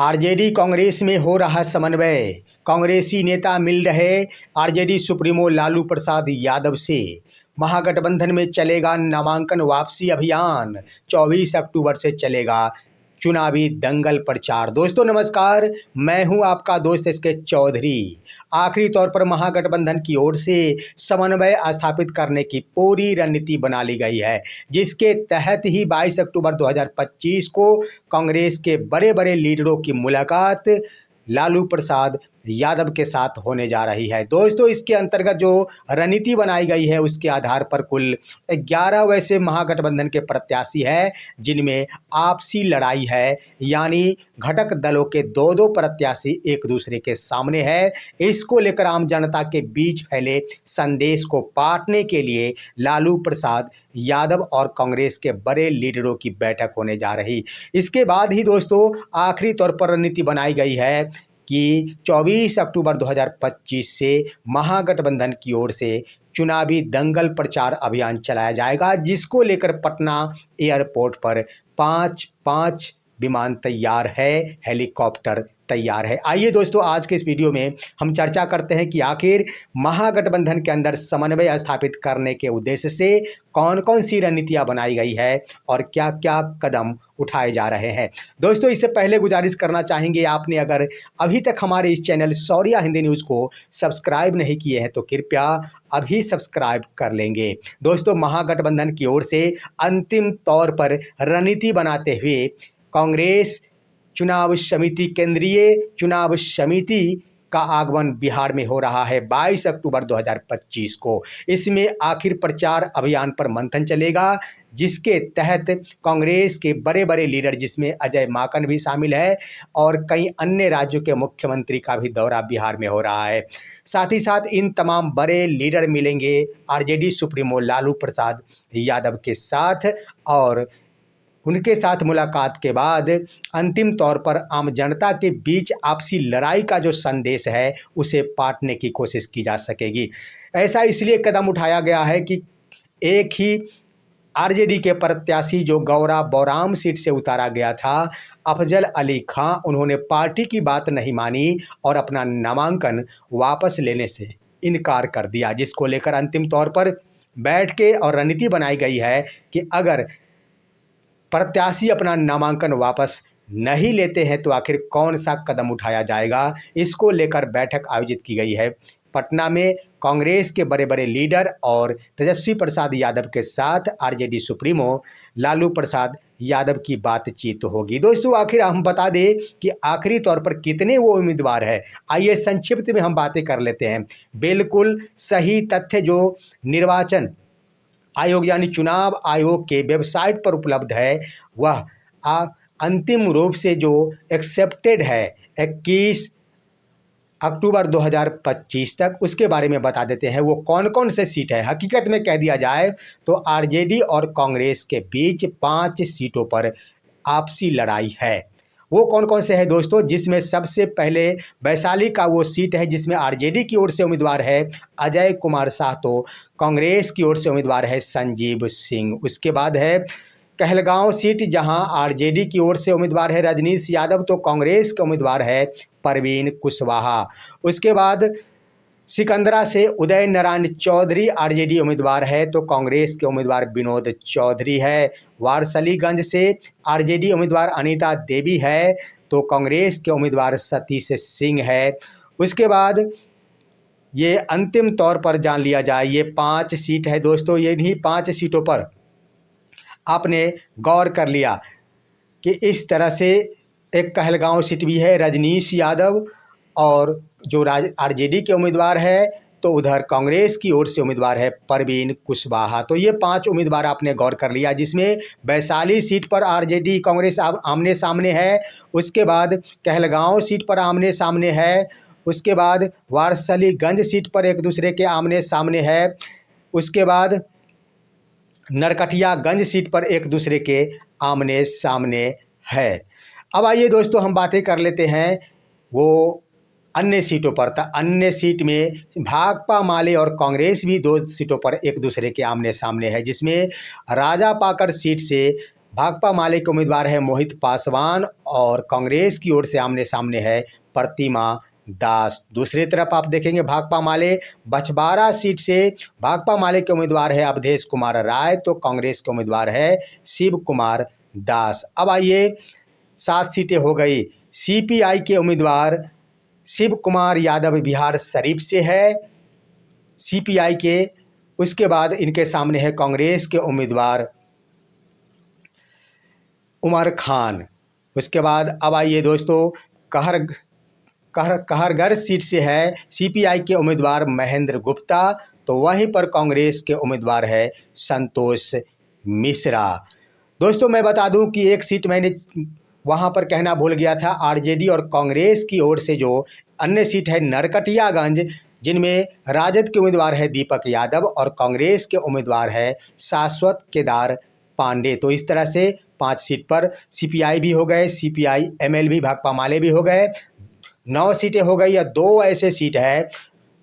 RJD Congress में हो रहा समन्वय। कांग्रेसी नेता मिल रहे आरजेडी सुप्रीमो लालू प्रसाद यादव से। महागठबंधन में चलेगा नामांकन वापसी अभियान। 24 अक्टूबर से चलेगा चुनावी दंगल प्रचार। दोस्तों नमस्कार, मैं हूं आपका दोस्त एसके चौधरी। आखिरी तौर पर महागठबंधन की ओर से समन्वय स्थापित करने की पूरी रणनीति बना ली गई है, जिसके तहत ही 22 अक्टूबर 2025 को कांग्रेस के बड़े बड़े लीडरों की मुलाकात लालू प्रसाद यादव के साथ होने जा रही है। दोस्तों इसके अंतर्गत जो रणनीति बनाई गई है उसके आधार पर कुल 11 वैसे महागठबंधन के प्रत्याशी हैं, जिनमें आपसी लड़ाई है, यानी घटक दलों के दो दो प्रत्याशी एक दूसरे के सामने है। इसको लेकर आम जनता के बीच फैले संदेश को बांटने के लिए लालू प्रसाद यादव और कांग्रेस के बड़े लीडरों की बैठक होने जा रही। इसके बाद ही दोस्तों आखिरी तौर पर रणनीति बनाई गई है कि 24 अक्टूबर 2025 से महागठबंधन की ओर से चुनावी दंगल प्रचार अभियान चलाया जाएगा, जिसको लेकर पटना एयरपोर्ट पर 5 विमान तैयार है, हेलीकॉप्टर तैयार है। आइए दोस्तों आज के इस वीडियो में हम चर्चा करते हैं कि आखिर महागठबंधन के अंदर समन्वय स्थापित करने के उद्देश्य से कौन कौन सी रणनीतियां बनाई गई है और क्या क्या कदम उठाए जा रहे हैं। दोस्तों इससे पहले गुजारिश करना चाहेंगे, आपने अगर अभी तक हमारे इस चैनल शौर्या हिंदी न्यूज़ को सब्सक्राइब नहीं किए हैं तो कृपया अभी सब्सक्राइब कर लेंगे। दोस्तों महागठबंधन की ओर से अंतिम तौर पर रणनीति बनाते हुए कांग्रेस चुनाव समिति, केंद्रीय चुनाव समिति का आगमन बिहार में हो रहा है 22 अक्टूबर 2025 को। इसमें आखिर प्रचार अभियान पर मंथन चलेगा, जिसके तहत कांग्रेस के बड़े बड़े लीडर, जिसमें अजय माकन भी शामिल है, और कई अन्य राज्यों के मुख्यमंत्री का भी दौरा बिहार में हो रहा है। साथ ही साथ इन तमाम बड़े लीडर मिलेंगे आरजेडी सुप्रीमो लालू प्रसाद यादव के साथ, और उनके साथ मुलाकात के बाद अंतिम तौर पर आम जनता के बीच आपसी लड़ाई का जो संदेश है उसे बांटने की कोशिश की जा सकेगी। ऐसा इसलिए कदम उठाया गया है कि एक ही आरजेडी के प्रत्याशी जो गौरा बौराम सीट से उतारा गया था, अफजल अली खां, उन्होंने पार्टी की बात नहीं मानी और अपना नामांकन वापस लेने से इनकार कर दिया, जिसको लेकर अंतिम तौर पर बैठ के और रणनीति बनाई गई है कि अगर प्रत्याशी अपना नामांकन वापस नहीं लेते हैं तो आखिर कौन सा कदम उठाया जाएगा। इसको लेकर बैठक आयोजित की गई है पटना में। कांग्रेस के बड़े बड़े लीडर और तेजस्वी प्रसाद यादव के साथ आरजेडी सुप्रीमो लालू प्रसाद यादव की बातचीत होगी। दोस्तों आखिर हम बता दें कि आखिरी तौर पर कितने वो उम्मीदवार है, आइए संक्षिप्त में हम बातें कर लेते हैं। बिल्कुल सही तथ्य जो निर्वाचन आयोग यानी चुनाव आयोग के वेबसाइट पर उपलब्ध है, वह अंतिम रूप से जो एक्सेप्टेड है 21 अक्टूबर 2025 तक, उसके बारे में बता देते हैं। वो कौन कौन से सीट है, हकीकत में कह दिया जाए तो आरजेडी और कांग्रेस के बीच 5 सीटों पर आपसी लड़ाई है। वो कौन कौन से है दोस्तों, जिसमें सबसे पहले वैशाली का वो सीट है जिसमें आरजेडी की ओर से उम्मीदवार है अजय कुमार शाह, तो कांग्रेस की ओर से उम्मीदवार है संजीव सिंह। उसके बाद है कहलगांव सीट, जहां आरजेडी की ओर से उम्मीदवार है रजनीश यादव, तो कांग्रेस का उम्मीदवार है परवीन कुशवाहा। उसके बाद सिकंदरा से उदय नारायण चौधरी आरजेडी उम्मीदवार है, तो कांग्रेस के उम्मीदवार विनोद चौधरी है। वारसलीगंज से आरजेडी उम्मीदवार अनीता देवी है, तो कांग्रेस के उम्मीदवार सतीश सिंह है। उसके बाद ये अंतिम तौर पर जान लिया जाए, ये 5 सीट है दोस्तों। ये इन्हीं 5 सीटों पर आपने गौर कर लिया कि इस तरह से एक कहलगांव सीट भी है रजनीश यादव, और जो आरजेडी के उम्मीदवार है तो उधर कांग्रेस की ओर से उम्मीदवार है परवीन कुशवाहा। तो ये 5 उम्मीदवार आपने गौर कर लिया, जिसमें वैशाली सीट पर आरजेडी कांग्रेस आमने सामने है। उसके बाद कहलगांव सीट पर आमने सामने है। उसके बाद वारसलीगंज सीट पर एक दूसरे के आमने सामने है। उसके बाद नरकटियागंज सीट पर एक दूसरे के आमने सामने है। अब आइए दोस्तों हम बातें कर लेते हैं वो अन्य सीटों पर। तो अन्य सीट में भाकपा माले और कांग्रेस भी 2 सीटों पर एक दूसरे के आमने सामने है, जिसमें राजा पाकर सीट से भाकपा माले के उम्मीदवार है मोहित पासवान और कांग्रेस की ओर से आमने सामने है प्रतिमा दास। दूसरी तरफ आप देखेंगे भाकपा माले बछवाड़ा सीट से भाकपा माले के उम्मीदवार है अवधेश कुमार राय, तो कांग्रेस के उम्मीदवार है शिव कुमार दास। अब आइए 7 सीटें हो गई। सीपीआई के उम्मीदवार शिव कुमार यादव बिहार शरीफ से है सीपीआई के। उसके बाद इनके सामने है कांग्रेस के उम्मीदवार उमर खान। उसके बाद अब आइए दोस्तों कहरगढ़ सीट से है सीपीआई के उम्मीदवार महेंद्र गुप्ता, तो वहीं पर कांग्रेस के उम्मीदवार है संतोष मिश्रा। दोस्तों मैं बता दूं कि एक सीट मैंने वहां पर कहना भूल गया था, आरजेडी और कांग्रेस की ओर से जो अन्य सीट है नरकटियागंज, जिनमें राजद के उम्मीदवार है दीपक यादव और कांग्रेस के उम्मीदवार है शाश्वत केदार पांडे। तो इस तरह से 5 सीट पर सीपीआई भी हो गए, सीपीआई एमएल भी भाकपा माले भी हो गए, 9 सीटें हो गई। या 2 ऐसे सीट है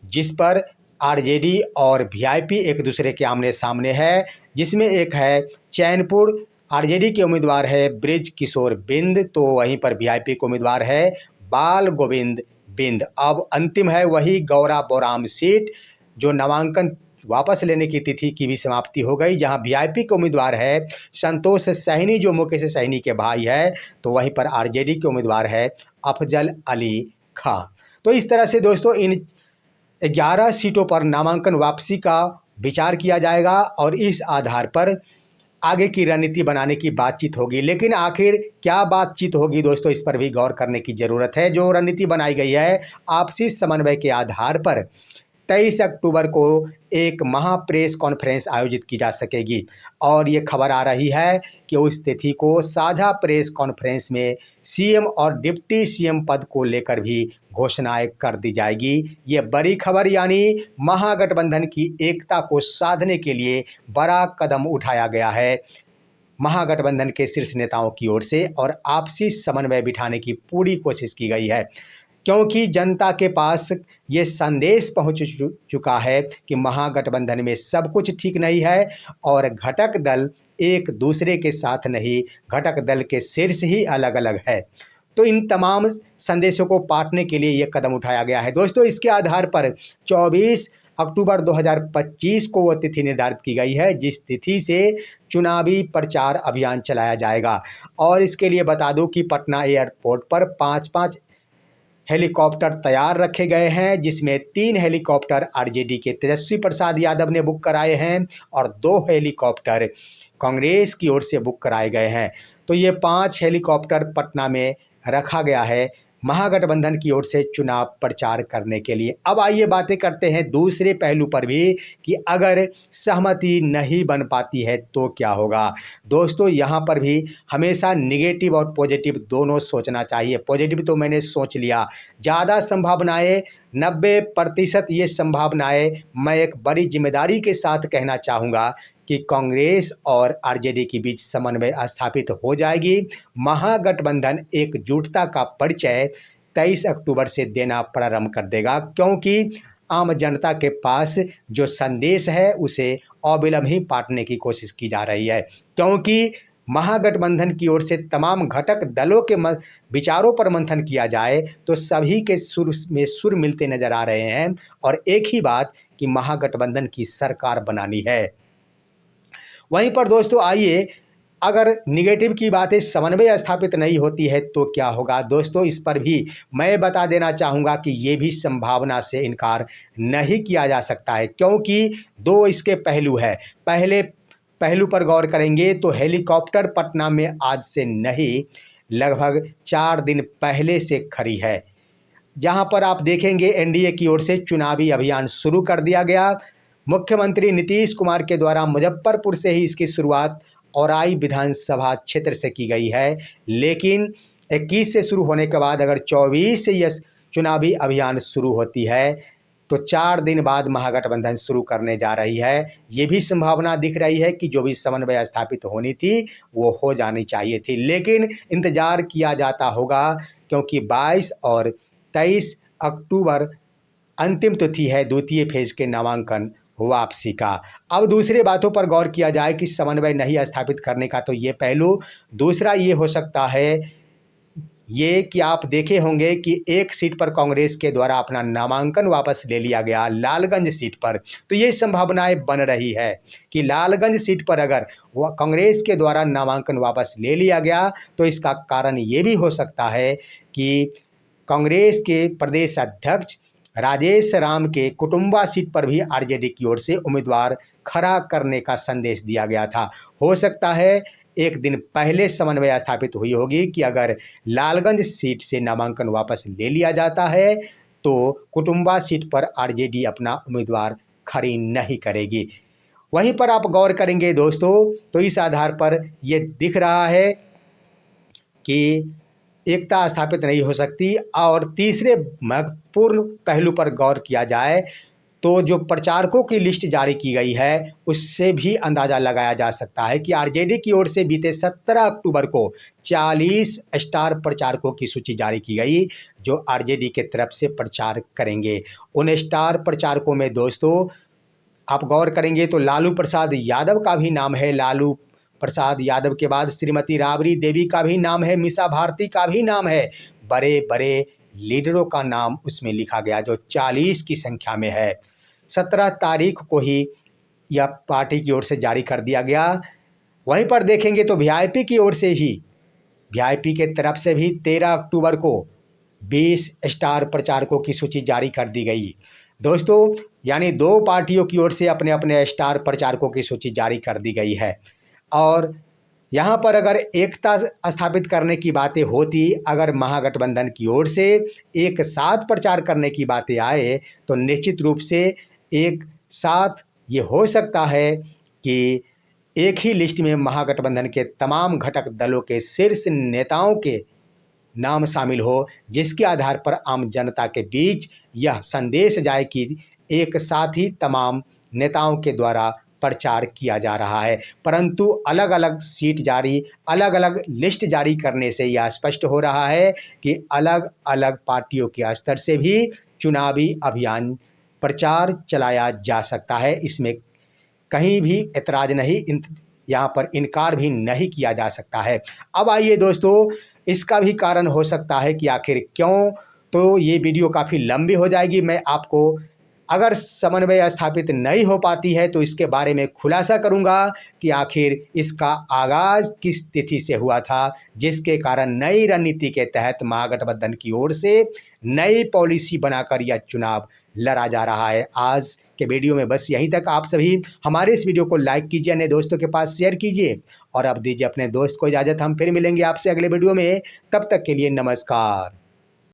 जिस पर आरजेडी और वीआईपी एक दूसरे के आमने सामने है, जिसमें एक है चैनपुर, आरजेडी के उम्मीदवार है ब्रिज किशोर बिंद, तो वहीं पर वीआईपी के उम्मीदवार है बाल गोविंद बिंद। अब अंतिम है वही गौरा बोराम सीट, जो नामांकन वापस लेने की तिथि की भी समाप्ति हो गई, जहां वीआईपी के उम्मीदवार है संतोष सहनी, जो मुकेश सहनी के भाई है, तो वहीं पर आरजेडी के उम्मीदवार है अफजल अली खां। तो इस तरह से दोस्तों इन 11 सीटों पर नामांकन वापसी का विचार किया जाएगा और इस आधार पर आगे की रणनीति बनाने की बातचीत होगी। लेकिन आखिर क्या बातचीत होगी दोस्तों, इस पर भी गौर करने की ज़रूरत है। जो रणनीति बनाई गई है आपसी समन्वय के आधार पर 23 अक्टूबर को एक महा प्रेस कॉन्फ्रेंस आयोजित की जा सकेगी और ये खबर आ रही है कि उस तिथि को साझा प्रेस कॉन्फ्रेंस में सीएम और डिप्टी सीएम पद को लेकर भी घोषणाएं कर दी जाएगी। ये बड़ी खबर, यानी महागठबंधन की एकता को साधने के लिए बड़ा कदम उठाया गया है महागठबंधन के शीर्ष नेताओं की ओर से और आपसी समन्वय बिठाने की पूरी कोशिश की गई है, क्योंकि जनता के पास ये संदेश पहुंच चुका है कि महागठबंधन में सब कुछ ठीक नहीं है और घटक दल एक दूसरे के साथ नहीं, घटक दल के शीर्ष ही अलग अलग है। तो इन तमाम संदेशों को पाटने के लिए ये कदम उठाया गया है। दोस्तों इसके आधार पर 24 अक्टूबर 2025 को वो तिथि निर्धारित की गई है, जिस तिथि से चुनावी प्रचार अभियान चलाया जाएगा। और इसके लिए बता दूं कि पटना एयरपोर्ट पर 5-5 हेलीकॉप्टर तैयार रखे गए हैं, जिसमें 3 हेलीकॉप्टर आरजेडी के तेजस्वी प्रसाद यादव ने बुक कराए हैं और 2 हेलीकॉप्टर कांग्रेस की ओर से बुक कराए गए हैं। तो ये 5 हेलीकॉप्टर पटना में रखा गया है महागठबंधन की ओर से चुनाव प्रचार करने के लिए। अब आइए बातें करते हैं दूसरे पहलू पर भी कि अगर सहमति नहीं बन पाती है तो क्या होगा। दोस्तों यहाँ पर भी हमेशा निगेटिव और पॉजिटिव दोनों सोचना चाहिए। पॉजिटिव तो मैंने सोच लिया, ज़्यादा संभावनाएं 90% ये संभावनाएं मैं एक बड़ी जिम्मेदारी के साथ कहना चाहूँगा कि कांग्रेस और आरजेडी के बीच समन्वय स्थापित हो जाएगी। महागठबंधन एकजुटता का परिचय 23 अक्टूबर से देना प्रारंभ कर देगा, क्योंकि आम जनता के पास जो संदेश है उसे अविलंब ही पाटने की कोशिश की जा रही है, क्योंकि महागठबंधन की ओर से तमाम घटक दलों के विचारों पर मंथन किया जाए तो सभी के सुर में सुर मिलते नजर आ रहे हैं और एक ही बात कि महागठबंधन की सरकार बनानी है। वहीं पर दोस्तों आइए, अगर निगेटिव की बातें समन्वय स्थापित नहीं होती है तो क्या होगा। दोस्तों इस पर भी मैं बता देना चाहूँगा कि ये भी संभावना से इनकार नहीं किया जा सकता है, क्योंकि 2 इसके पहलू है। पहले पहलू पर गौर करेंगे तो हेलीकॉप्टर पटना में आज से नहीं, लगभग 4 दिन पहले से खड़ी है, जहां पर आप देखेंगे एनडीए की ओर से चुनावी अभियान शुरू कर दिया गया। मुख्यमंत्री नीतीश कुमार के द्वारा मुजफ्फरपुर से ही इसकी शुरुआत औराई विधानसभा क्षेत्र से की गई है, लेकिन 21 से शुरू होने के बाद अगर 24 से यह चुनावी अभियान शुरू होती है तो 4 दिन बाद महागठबंधन शुरू करने जा रही है। ये भी संभावना दिख रही है कि जो भी समन्वय स्थापित होनी थी वो हो जानी चाहिए थी, लेकिन इंतजार किया जाता होगा, क्योंकि 22 और 23 अक्टूबर अंतिम तिथि है द्वितीय फेज के नामांकन वापसी का। अब दूसरी बातों पर गौर किया जाए कि समन्वय नहीं स्थापित करने का तो ये पहलू। दूसरा ये हो सकता है ये कि आप देखे होंगे कि एक सीट पर कांग्रेस के द्वारा अपना नामांकन वापस ले लिया गया, लालगंज सीट पर। तो ये संभावनाएं बन रही है कि लालगंज सीट पर अगर वह कांग्रेस के द्वारा नामांकन वापस ले लिया गया तो इसका कारण ये भी हो सकता है कि कांग्रेस के प्रदेश अध्यक्ष राजेश राम के कुटुंबा सीट पर भी आरजेडी की ओर से उम्मीदवार खड़ा करने का संदेश दिया गया था। हो सकता है एक दिन पहले समन्वय स्थापित हुई होगी कि अगर लालगंज सीट से नामांकन वापस ले लिया जाता है तो कुटुंबा सीट पर आरजेडी अपना उम्मीदवार खड़ी नहीं करेगी। वहीं पर आप गौर करेंगे दोस्तों तो इस आधार पर यह दिख रहा है कि एकता स्थापित नहीं हो सकती। और तीसरे महत्वपूर्ण पहलू पर गौर किया जाए तो जो प्रचारकों की लिस्ट जारी की गई है उससे भी अंदाज़ा लगाया जा सकता है कि आरजेडी की ओर से बीते 17 अक्टूबर को 40 स्टार प्रचारकों की सूची जारी की गई जो आरजेडी के तरफ से प्रचार करेंगे। उन स्टार प्रचारकों में दोस्तों आप गौर करेंगे तो लालू प्रसाद यादव का भी नाम है, लालू प्रसाद यादव के बाद श्रीमती राबड़ी देवी का भी नाम है, मीसा भारती का भी नाम है। बड़े बड़े लीडरों का नाम उसमें लिखा गया जो 40 की संख्या में है। 17 तारीख को ही यह पार्टी की ओर से जारी कर दिया गया। वहीं पर देखेंगे तो वीआईपी की ओर से ही, वीआईपी के तरफ से भी 13 अक्टूबर को 20 स्टार प्रचारकों की सूची जारी कर दी गई दोस्तों। यानी दो पार्टियों की ओर से अपने अपने स्टार प्रचारकों की सूची जारी कर दी गई है। और यहाँ पर अगर एकता स्थापित करने की बातें होती, अगर महागठबंधन की ओर से एक साथ प्रचार करने की बातें आए तो निश्चित रूप से एक साथ ये हो सकता है कि एक ही लिस्ट में महागठबंधन के तमाम घटक दलों के शीर्ष नेताओं के नाम शामिल हो, जिसके आधार पर आम जनता के बीच यह संदेश जाए कि एक साथ ही तमाम नेताओं के द्वारा प्रचार किया जा रहा है। परंतु अलग अलग सीट जारी, अलग अलग लिस्ट जारी करने से यह स्पष्ट हो रहा है कि अलग अलग पार्टियों के स्तर से भी चुनावी अभियान प्रचार चलाया जा सकता है। इसमें कहीं भी ऐतराज़ नहीं, यहाँ पर इनकार भी नहीं किया जा सकता है। अब आइए दोस्तों, इसका भी कारण हो सकता है कि आखिर क्यों, तो ये वीडियो काफ़ी लंबी हो जाएगी। मैं आपको अगर समन्वय स्थापित नहीं हो पाती है तो इसके बारे में खुलासा करूंगा कि आखिर इसका आगाज़ किस तिथि से हुआ था, जिसके कारण नई रणनीति के तहत महागठबंधन की ओर से नई पॉलिसी बनाकर यह चुनाव लड़ा जा रहा है। आज के वीडियो में बस यहीं तक। आप सभी हमारे इस वीडियो को लाइक कीजिए, अन्य दोस्तों के पास शेयर कीजिए और अब दीजिए अपने दोस्त को इजाज़त। हम फिर मिलेंगे आपसे अगले वीडियो में, तब तक के लिए नमस्कार।